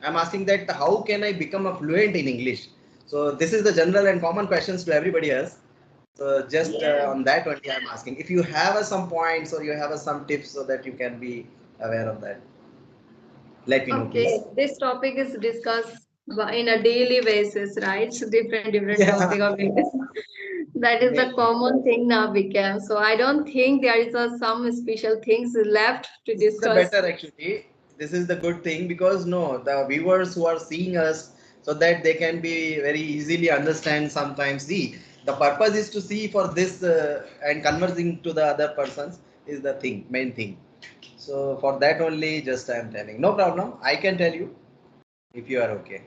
I'm asking that how can I become a fluent in English? So this is the general and common questions to everybody else. So just Yeah. on that only I'm asking. If you have some points or you have some tips so that you can be aware of that, let me know, Okay, please. this topic is discussed in a daily basis, right? So different Yeah, topic of English. That is the maybe. common thing now became. So I don't think there is some special things left to This is the discuss. better actually. This is the good thing because no, the viewers who are seeing us so that they can be very easily understand sometimes. See, the purpose is to see for this and conversing to the other persons is the thing, main thing. So for that only, just I am telling. No problem. I can tell you if you are okay.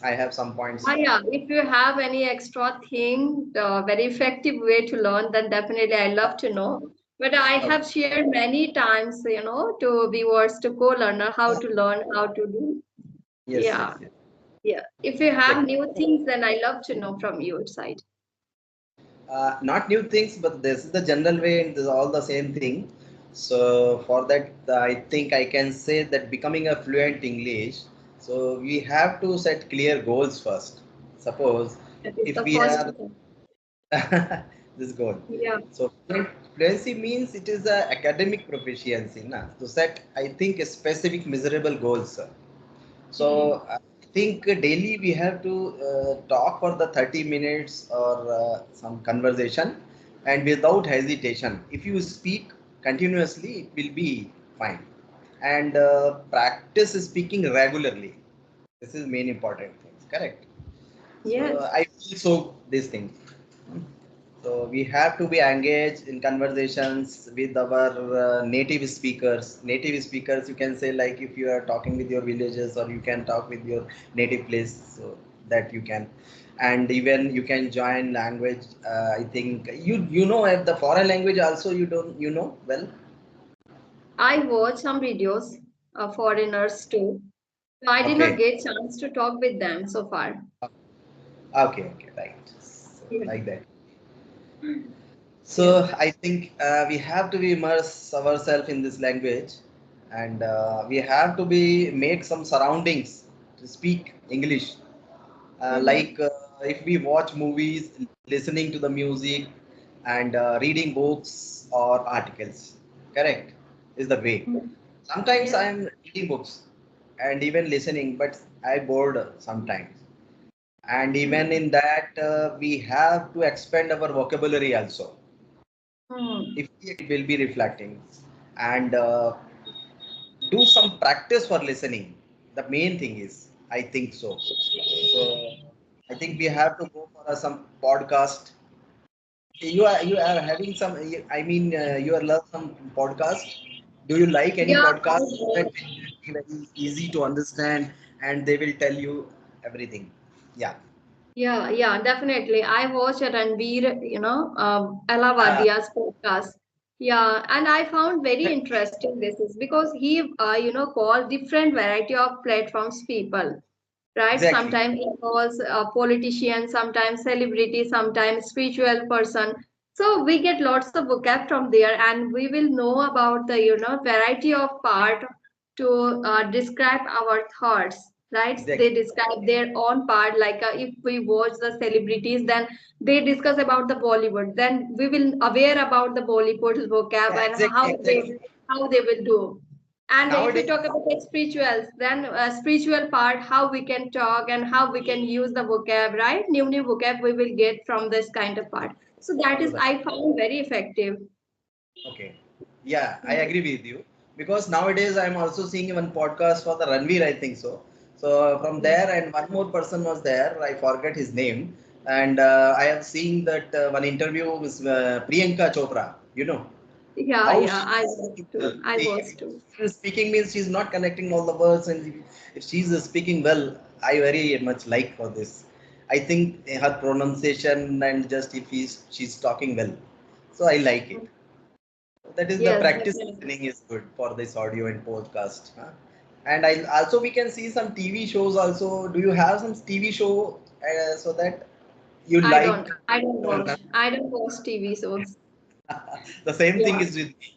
I have some points. Yeah, if you have any extra thing, very effective way to learn, then definitely I love to know. But I Okay. have shared many times, to viewers, to co-learner, how to learn, how to do. Yes, yes, Yeah, yes. yeah. If you have Like, new things, then I love to know from your side. not new things, but this is the general way, and this is all the same thing. So for that, I think I can say that becoming a fluent English, so we have to set clear goals first. Suppose That is if the we first are thing. this goal. Yeah. So fluency means it is a academic proficiency. Na? To set, I think, a specific measurable goals. Hmm. So I think daily we have to talk for the 30 minutes or some conversation and without hesitation. If you speak continuously, it will be fine. And practice speaking regularly. This is main important things. Correct. So Yes. I feel so these things. So we have to be engaged in conversations with our native speakers. Native speakers, you can say like if you are talking with your villagers or you can talk with your native place, so that you can, and even you can join language. I think you know the foreign language also you know well. I watch some videos of foreigners too. So I did not Okay, get chance to talk with them so far. okay, right. So, Yeah. like that. Yeah. So I think we have to be immerse ourselves in this language, and we have to be make some surroundings to speak English. Mm-hmm. Like if we watch movies, listening to the music, and reading books or articles. Correct is the way. Sometimes I Yeah. am reading books and even listening, but I bored sometimes. And even Mm. in that, we have to expand our vocabulary also Mm. if it will be reflecting and do some practice for listening. The main thing is I think so. So I think we have to go for some podcast. You are having some, I mean, you are love some podcast. Do you like any Yeah, I podcast that watch. will be very easy to understand and they will tell you everything? Yeah. Yeah, yeah, definitely. I watch Ranveer, uh, Alavadia's podcast. Yeah, and I found very interesting this is because he, called different variety of platforms people, right? exactly. Sometimes he calls a politician, sometimes celebrity, sometimes spiritual person. So we get lots of vocab from there, and we will know about the variety of part to describe our thoughts. Right? They Exactly. describe their own part. Like if we watch the celebrities, then they discuss about the Bollywood. Then we will aware about the Bollywood's vocab Yeah, and exactly, exactly. how they will do. And if we Nowadays, talk about the spirituals, then spiritual part, how we can talk and how we can use the vocab, right? New vocab we will get from this kind of part. So that is bरोबर. I found very effective. Okay. Yeah, I agree with you because nowadays I'm also seeing one podcast for the Ranveer, I think so. So from there, and one more person was there. I forget his name, and I have seen that one interview with Priyanka Chopra. You know Yeah, how yeah, she I is was speaking well. too. I See, was if too. she is speaking means she's not connecting all the words, and if she's speaking well, I very much like for this. I think her pronunciation and just if she's talking well, so I like it. That is the Yes, practice definitely. listening is good for this audio and podcast. Huh? And I also we can see some TV shows also. Do you have some TV show so that you like? I don't watch TV shows. The same thing Yeah. is with me.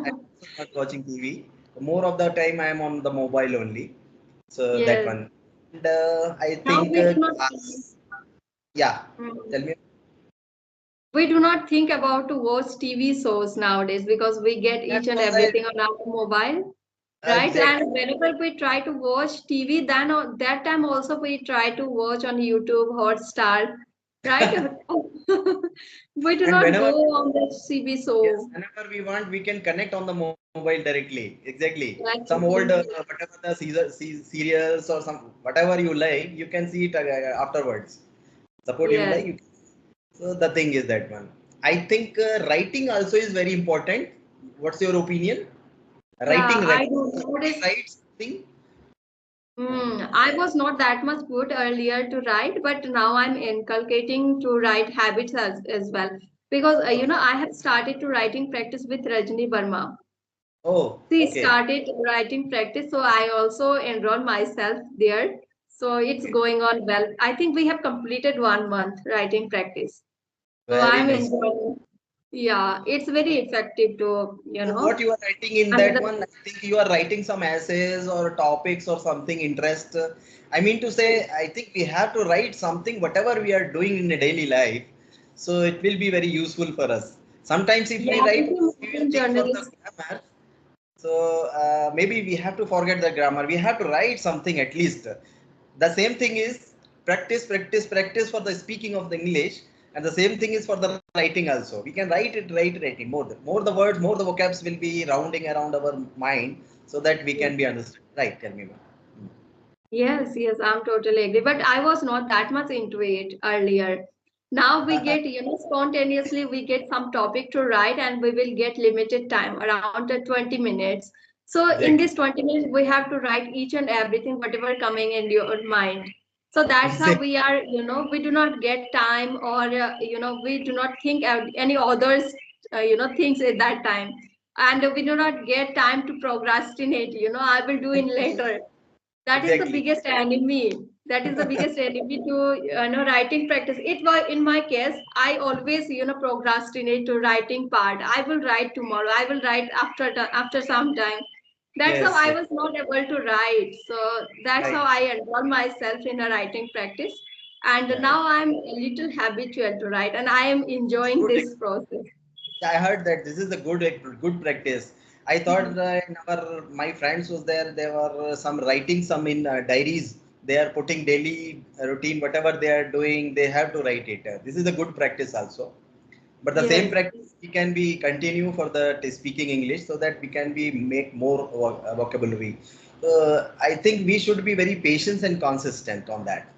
I'm also not watching TV. More of the time I am on the mobile only. So that Yes. one. And I Now think we do not yeah. mm, Tell me. we do not think about to watch TV shows nowadays because we get That's each and right. everything on our mobile, right? Exactly. And whenever we try to watch TV, then that time also we try to watch on YouTube, Hotstar, right? We do And not go whenever, on the TV yes, show. whenever we want, we can connect on the mobile directly. Exactly. Some old, Exactly. whatever the serials or some whatever you like, you can see it afterwards. Support you like. Yes. So the thing is that one. I think writing also is very important. What's your opinion? Yeah, Writing, I do somebody nowadays. writes something. I was not that much good earlier to write, but now I'm inculcating to write habits as well. Because Okay. I have started to writing practice with Rajni Burma. Oh, She okay. started writing practice, so I also enrolled myself there. So it's Okay. going on well. I think we have completed 1 month writing practice. So Very I'm nice. enjoying. Yeah, it's very effective to, So what you are writing in that another. one, I think you are writing some essays or topics or something interest. I mean to say, I think we have to write something, whatever we are doing in a daily life. So it will be very useful for us. Sometimes if we Yeah, write, pretty much we will in think for the journalist. grammar. So maybe we have to forget the grammar. We have to write something at least. The same thing is practice, practice, practice for the speaking of the English, and the same thing is for the writing also. We can write it. More the words, more the vocabs will be rounding around our mind, so that we can be understood. Right? Tell me, ma'am. Yes, yes, I'm totally agree. But I was not that much into it earlier. Now we get, spontaneously we get some topic to write and we will get limited time around 20 minutes. So in this Exactly. 20 minutes, we have to write each and everything, whatever coming in your mind. So that's how Exactly. we are, we do not get time or, we do not think any others, things at that time. And we do not get time to procrastinate, I will do in later. That is the Exactly. biggest enemy. That is the biggest enemy to writing practice. It was in my case, I always procrastinate to writing part. I will write tomorrow, I will write after some time. That's how Yes. I Yes. was not able to write. So that's how Right. I enrolled myself in a writing practice, and Right. now I'm a little habitual to write and I am It's enjoying good. this process. Yeah, I heard that this is a good practice. I thought in our my friends was there. There were some writing some in diaries. They are putting daily routine, whatever they are doing, they have to write it. This is a good practice also. But the same Yes. practice we can be continue for the speaking English, so that we can be make more vocabulary. I think we should be very patient and consistent on that.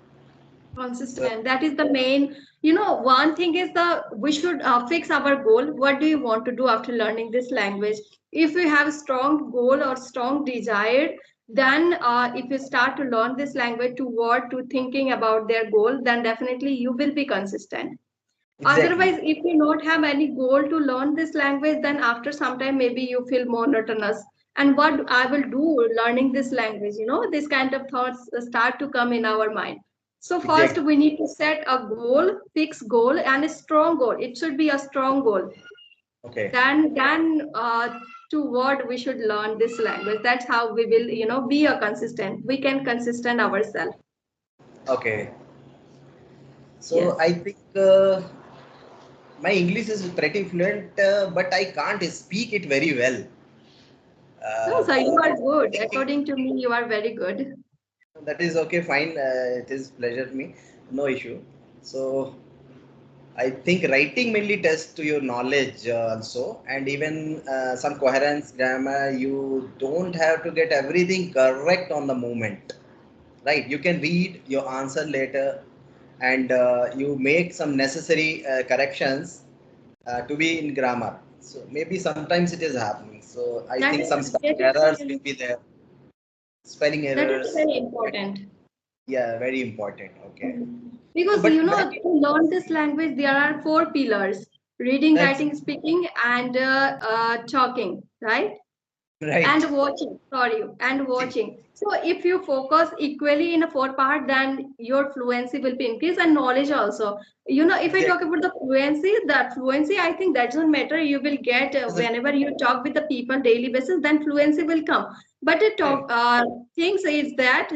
So Consistent. That is the main. One thing is we should fix our goal. What do you want to do after learning this language? If you have strong goal or strong desire, then if you start to learn this language toward to thinking about their goal, then definitely you will be consistent. exactly, Otherwise, if you not have any goal to learn this language, then after some time maybe you feel monotonous. And what I will do learning this language, this kind of thoughts start to come in our mind. So first exactly. we need to set a goal, fixed goal, and a strong goal. It should be a strong goal. Okay, Then to what we should learn this language. That's how we will, be a consistent. We can consistent ourselves. okay. So Yes. I think my English is pretty fluent, but I can't speak it very well. No, Uh, sir, you are good. thinking According to me, you are very good. that is okay, fine. It is pleasure to me, no issue. So I think writing mainly tests to your knowledge also, and even some coherence, grammar. You don't have to get everything correct on the moment, right? You can read your answer later, and you make some necessary corrections to be in grammar. So maybe sometimes it is happening. So I That think is some spelling that is errors will be there. Spelling that is errors, very important. yeah, very important. Okay, so Because but when to learn this language, there are four pillars: reading, that's writing, speaking, and talking. Right? Right. and watching, sorry, and watching. So if you focus equally in a four part, then your fluency will be increased and knowledge also. If I talk Exactly. about the fluency, that fluency, I think that doesn't matter. You will get whenever you talk with the people daily basis, then fluency will come. But the Correct. things is that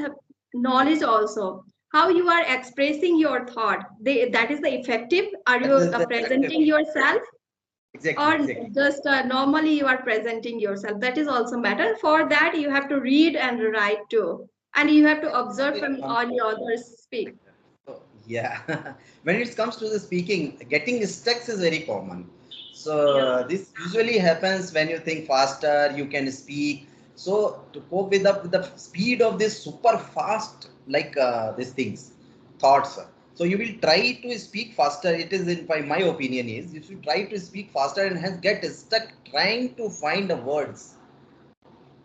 knowledge also. How you are expressing your thought, that is the effective. Are That you is the effective. presenting yourself, Exactly, or exactly. just normally you are presenting yourself? That is also matter. For that you have to read and write too, and you have to When observe it from comes all to the others speak. So, yeah, when it comes to the speaking, getting stuck is very common. So Yeah, this usually happens when you think faster, you can speak. So to cope with the speed of this super fast, like these things, thoughts. So you will try to speak faster. It is in my opinion is if you try to speak faster and has get stuck trying to find the words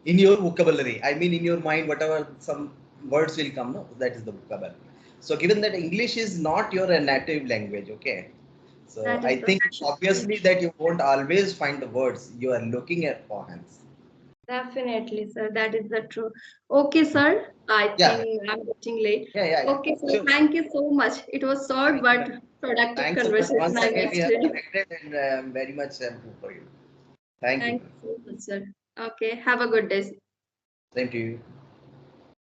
in your vocabulary. I mean, in your mind, whatever some words will come, no, that is the vocabulary. So, given that English is not your native language, okay. So, that I is the think obviously that you won't always find the words you are looking at for hands. definitely, sir. That is the true. Okay, sir. I Yeah, think I'm getting late. yeah. Okay, sir. Sure. Thank you so much. It was short Thank you. but productive Thanks so much. conversation, Once I again, we must have say. connected and very much thankful for you. Thank you. Thank you so much, sir. Okay, have a good day. Same to you.